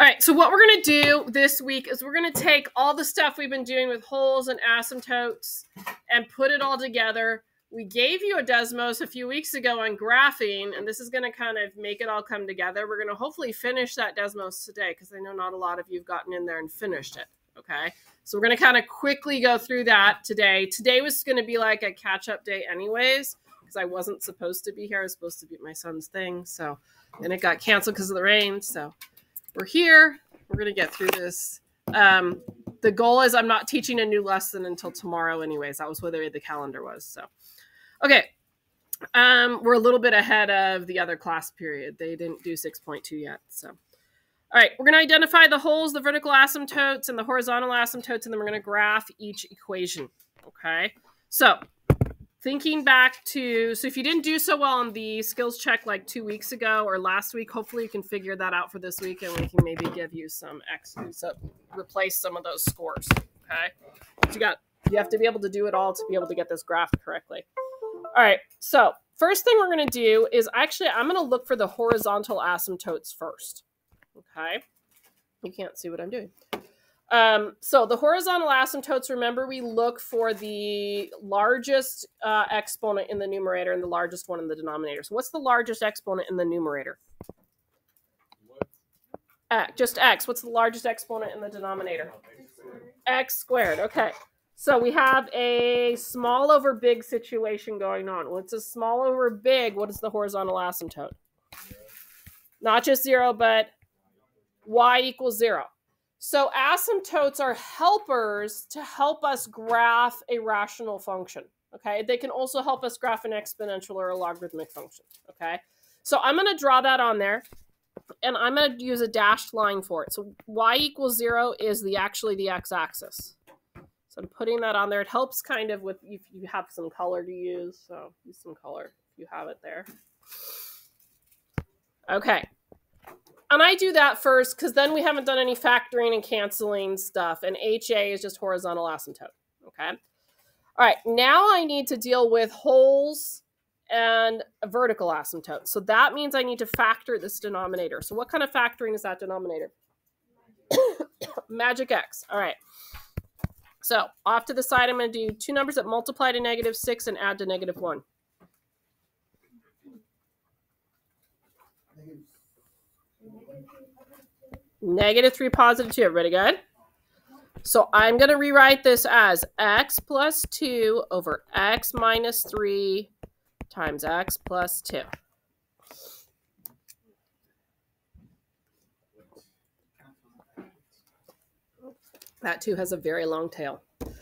All right, so what we're going to do this week is we're going to take all the stuff we've been doing with holes and asymptotes and put it all together. We gave you a Desmos a few weeks ago on graphing, and this is going to kind of make it all come together. We're going to hopefully finish that Desmos today because I know not a lot of you have gotten in there and finished it, okay? So we're going to kind of quickly go through that today. Today was going to be like a catch-up day anyways because I wasn't supposed to be here. I was supposed to be at my son's thing, so and it got canceled because of the rain, so we're here. We're going to get through this. The goal is I'm not teaching a new lesson until tomorrow anyways. That was what the calendar was. So, okay. We're a little bit ahead of the other class period. They didn't do 6.2 yet. So, all right. We're going to identify the holes, the vertical asymptotes, and the horizontal asymptotes, and then we're going to graph each equation. Okay. So, thinking back to, so if you didn't do so well on the skills check like 2 weeks ago or last week, hopefully you can figure that out for this week and we can maybe give you some X's, so replace some of those scores, okay? But you have to be able to do it all to be able to get this graph correctly. All right, so first thing we're going to do is I'm going to look for the horizontal asymptotes first, okay? You can't see what I'm doing. So the horizontal asymptotes, remember we look for the largest exponent in the numerator and the largest one in the denominator. So what's the largest exponent in the numerator? Just x. What's the largest exponent in the denominator? X squared. Okay. So we have a small over big situation going on. When it's a small over big, what is the horizontal asymptote? Not just 0, but y equals 0. So asymptotes are helpers to help us graph a rational function, okay? They can also help us graph an exponential or a logarithmic function, okay? So I'm going to draw that on there, and I'm going to use a dashed line for it. So y equals 0 is actually the x-axis. So I'm putting that on there. It helps kind of with if you have some color to use, so use some color if you have it there. Okay. And I do that first because then we haven't done any factoring and canceling stuff. And HA is just horizontal asymptote. Okay. All right. Now I need to deal with holes and a vertical asymptote. So that means I need to factor this denominator. So what kind of factoring is that denominator? Magic X. All right. So off to the side, I'm going to do two numbers that multiply to -6 and add to -1. -3, +2. Everybody good? So I'm going to rewrite this as x plus 2 over x minus 3 times x plus 2. That 2 has a very long tail. All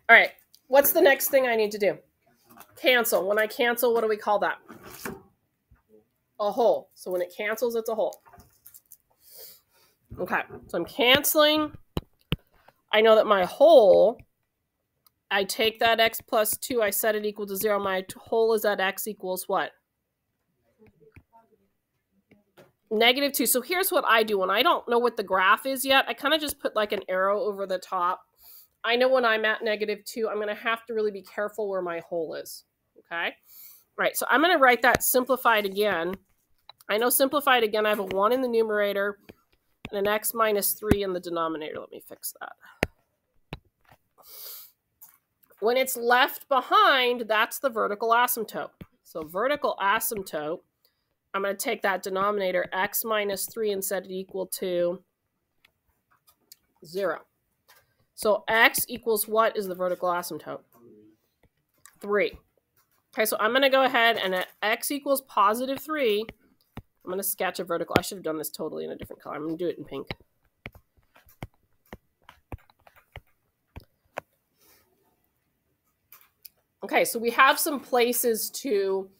right. What's the next thing I need to do? Cancel. When I cancel, what do we call that? A hole. So when it cancels, it's a hole. Okay, so I'm canceling. I know that my hole, I take that x plus 2, I set it equal to 0. My hole is at x equals what? -2. So here's what I do. When I don't know what the graph is yet, I kind of just put like an arrow over the top. I know when I'm at -2, I'm going to have to really be careful where my hole is. Okay? All right, so I'm going to write that simplified again. I know simplified again, I have a 1 in the numerator and an x minus 3 in the denominator. Let me fix that. When it's left behind, that's the vertical asymptote. So vertical asymptote, I'm going to take that denominator, x minus 3, and set it equal to 0. So x equals what is the vertical asymptote? 3. Okay, so I'm going to go ahead and at x equals +3, I'm going to sketch a vertical. I should have done this totally in a different color. I'm going to do it in pink. Okay, so we have some places to,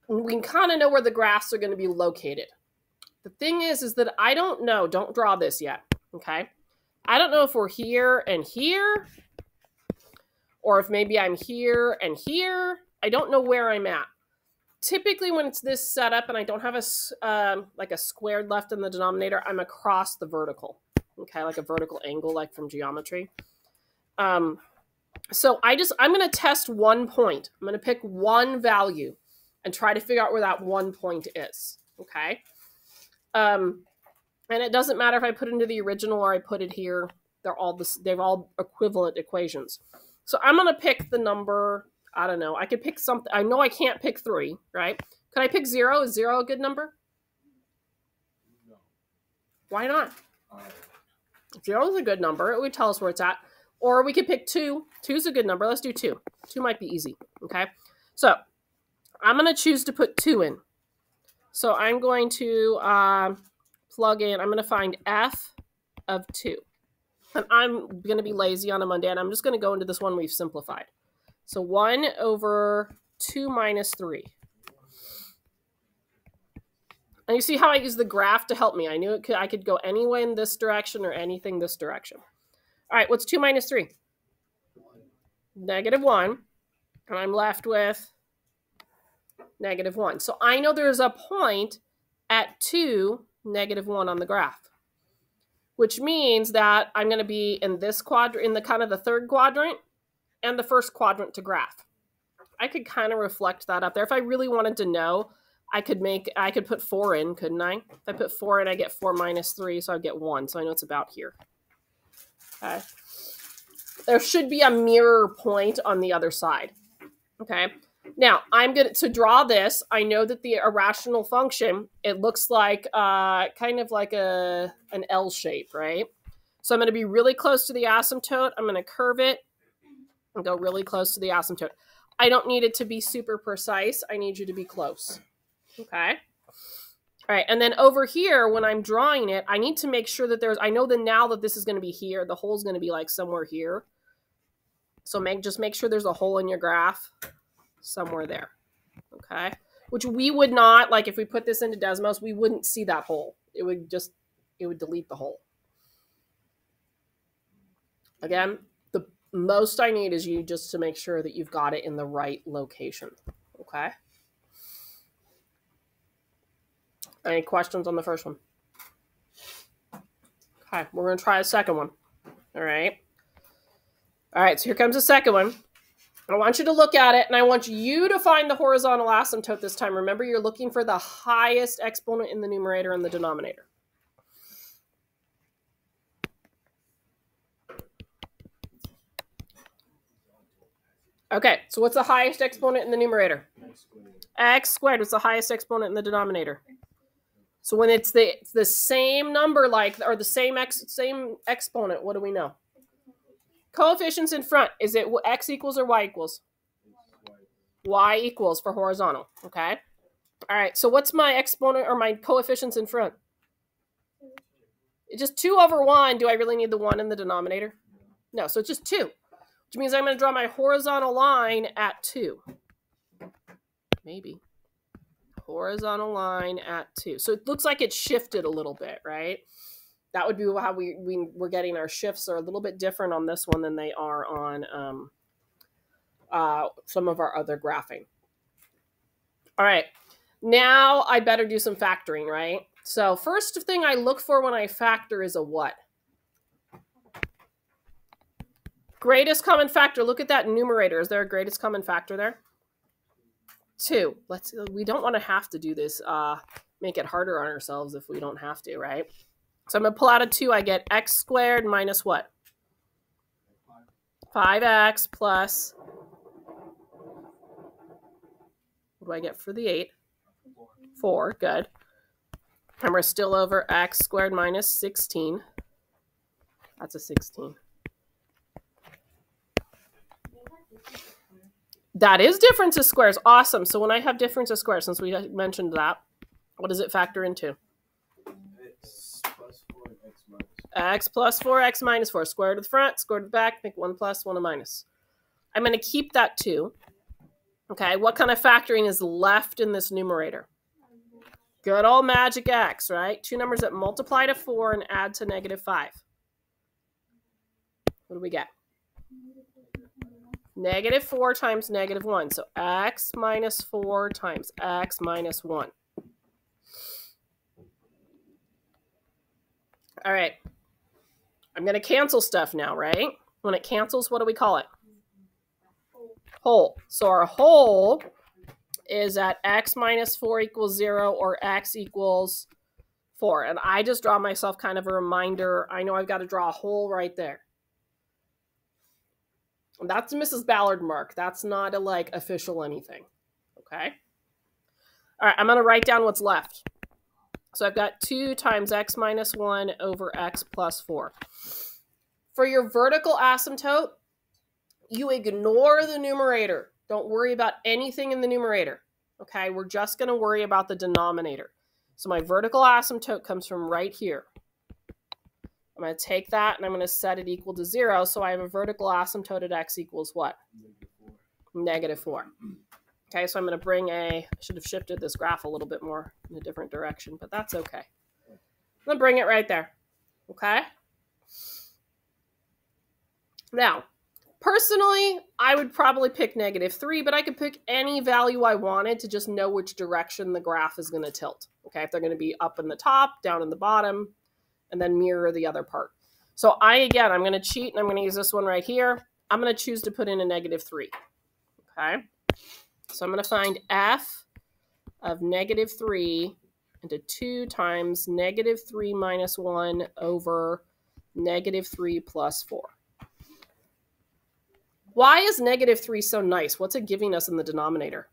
we can kind of know where the graphs are going to be located. The thing is that I don't know, don't draw this yet, okay? I don't know if we're here and here, or if maybe I'm here and here. I don't know where I'm at. Typically when it's this setup and I don't have like a squared left in the denominator, I'm across the vertical, okay, like a vertical angle like from geometry. So I'm going to test one point. I'm going to pick one value and try to figure out where that one point is, okay? And And it doesn't matter if I put it into the original or I put it here. They're all equivalent equations. So I'm going to pick the number, I don't know. I could pick something. I know I can't pick 3, right? Could I pick 0? Is 0 a good number? No. Why not? 0 is a good number. It would tell us where it's at. Or we could pick 2. 2 is a good number. Let's do 2. 2 might be easy, okay? So I'm going to choose to put 2 in. So I'm going to plug in. I'm going to find f of 2. And I'm going to be lazy on a Monday, and I'm just going to go into this one we've simplified. So 1 over 2 minus 3. And you see how I use the graph to help me. I knew I could go any way in this direction or anything this direction. All right, what's 2 minus 3? -1. And I'm left with -1. So I know there's a point at 2, -1 on the graph, which means that I'm going to be in this quadrant, in the kind of the third quadrant and the first quadrant to graph. I could kind of reflect that up there. If I really wanted to know, I could put 4 in, couldn't I? If I put 4 in, I get 4 minus 3, so I get 1. So I know it's about here. Okay. There should be a mirror point on the other side. Okay. Now, I'm going to draw this. I know that the irrational function, it looks like kind of like an L shape, right? So I'm going to be really close to the asymptote. I'm going to curve it and go really close to the asymptote. I don't need it to be super precise. I need you to be close. Okay. All right. And then over here, when I'm drawing it, I need to make sure that I know that now that this is going to be here, the hole's going to be like somewhere here. So just make sure there's a hole in your graph somewhere there. Okay. Which we would not, like if we put this into Desmos, we wouldn't see that hole. It would delete the hole. Again, the most I need is you just to make sure that you've got it in the right location. Okay. Any questions on the first one? Okay, we're going to try a second one. All right. All right, so here comes the second one. I want you to look at it, and I want you to find the horizontal asymptote this time. Remember, you're looking for the highest exponent in the numerator and the denominator. Okay, so what's the highest exponent in the numerator? X squared. What's the highest exponent in the denominator? So when it's the same number, or the same exponent, what do we know? Coefficients in front. Is it x equals or y equals? Y equals for horizontal. Okay. All right. So what's my exponent or my coefficients in front? It's just 2 over 1. Do I really need the 1 in the denominator? No. So it's just 2, which means I'm going to draw my horizontal line at 2. Maybe. Horizontal line at 2. So it looks like it shifted a little bit, right? That would be how we're getting our shifts are a little bit different on this one than they are on some of our other graphing. All right. Now I better do some factoring, right? So first thing I look for when I factor is a what? Greatest common factor. Look at that numerator. Is there a greatest common factor there? 2. We don't want to have to do this, make it harder on ourselves if we don't have to, right? So I'm going to pull out a 2. I get x squared minus what? 5x plus, what do I get for the 8? 4, good. And we're still over x squared minus 16. That's a 16. That is difference of squares. Awesome. So when I have difference of squares, since we mentioned that, what does it factor into? X plus 4, x minus 4. Square to the front, square to the back, make 1 plus, 1 a minus. I'm going to keep that 2. Okay, what kind of factoring is left in this numerator? Good old magic x, right? 2 numbers that multiply to 4 and add to -5. What do we get? -4 times -1. So x minus 4 times x minus 1. All right. I'm going to cancel stuff now, right? When it cancels, what do we call it? Whole. So our whole is at x minus 4 equals 0 or x equals 4. And I just draw myself kind of a reminder. I know I've got to draw a hole right there. And that's Mrs. Ballard mark. That's not a like official anything. Okay. All right, I'm going to write down what's left. So I've got 2 times x minus 1 over x plus 4. For your vertical asymptote, you ignore the numerator. Don't worry about anything in the numerator. Okay, we're just going to worry about the denominator. So my vertical asymptote comes from right here. I'm going to take that and I'm going to set it equal to 0. So I have a vertical asymptote at x equals what? Negative 4. Okay, so I'm going to bring I should have shifted this graph a little bit more in a different direction, but that's okay. I'm going to bring it right there. Okay? Now, personally, I would probably pick negative 3, but I could pick any value I wanted to just know which direction the graph is going to tilt. Okay, if they're going to be up in the top, down in the bottom, and then mirror the other part. So again, I'm going to cheat, and I'm going to use this one right here. I'm going to choose to put in a negative 3. Okay, so I'm going to find f of negative 3 into 2 times negative 3 minus 1 over negative 3 plus 4. Why is negative 3 so nice? What's it giving us in the denominator?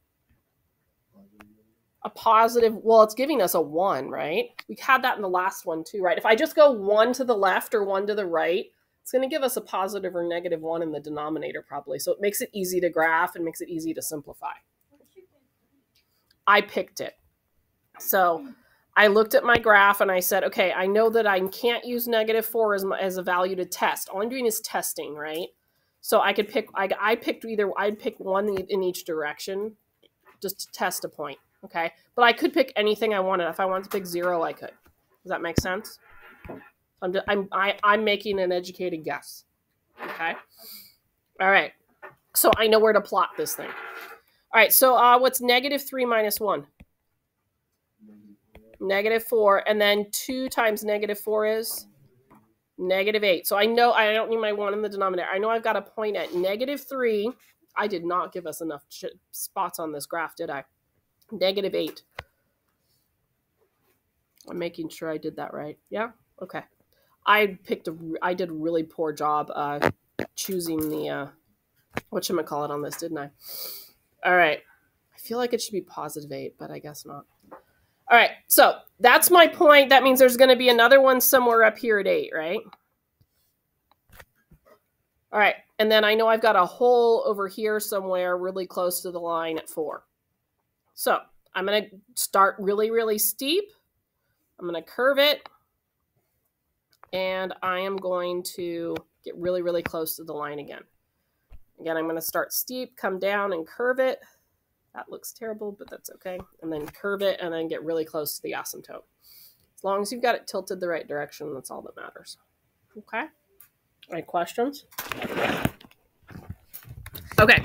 A positive, well, it's giving us a 1, right? We had that in the last one too, right? If I just go 1 to the left or 1 to the right, it's going to give us a positive or negative 1 in the denominator probably. So it makes it easy to graph and makes it easy to simplify. I picked it. So I looked at my graph and I said, okay, I know that I can't use negative 4 as a value to test. All I'm doing is testing, right? So I could pick, I'd pick 1 in each direction just to test a point, okay? But I could pick anything I wanted. If I wanted to pick 0, I could. Does that make sense? I'm making an educated guess, okay? All right, so I know where to plot this thing. All right, so what's negative 3 minus 1? Negative 4, and then 2 times negative 4 is? Negative 8. So I know I don't need my 1 in the denominator. I know I've got a point at negative 3. I did not give us enough spots on this graph, did I? Negative 8. I'm making sure I did that right. Yeah? Okay. I did a really poor job choosing the, whatchamacallit on this, didn't I? All right. I feel like it should be positive 8, but I guess not. All right, so that's my point. That means there's going to be another one somewhere up here at 8, right? All right, and then I know I've got a hole over here somewhere really close to the line at 4. So I'm going to start really, really steep. I'm going to curve it. And I am going to get really, really close to the line again. Again, I'm going to start steep, come down and curve it. That looks terrible, but that's okay. And then curve it and then get really close to the asymptote. As long as you've got it tilted the right direction, that's all that matters. Okay? Any questions? Okay,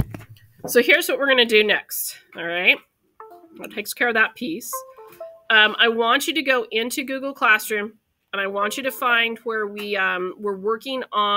so here's what we're going to do next. All right? That takes care of that piece. I want you to go into Google Classroom, and I want you to find where we're working on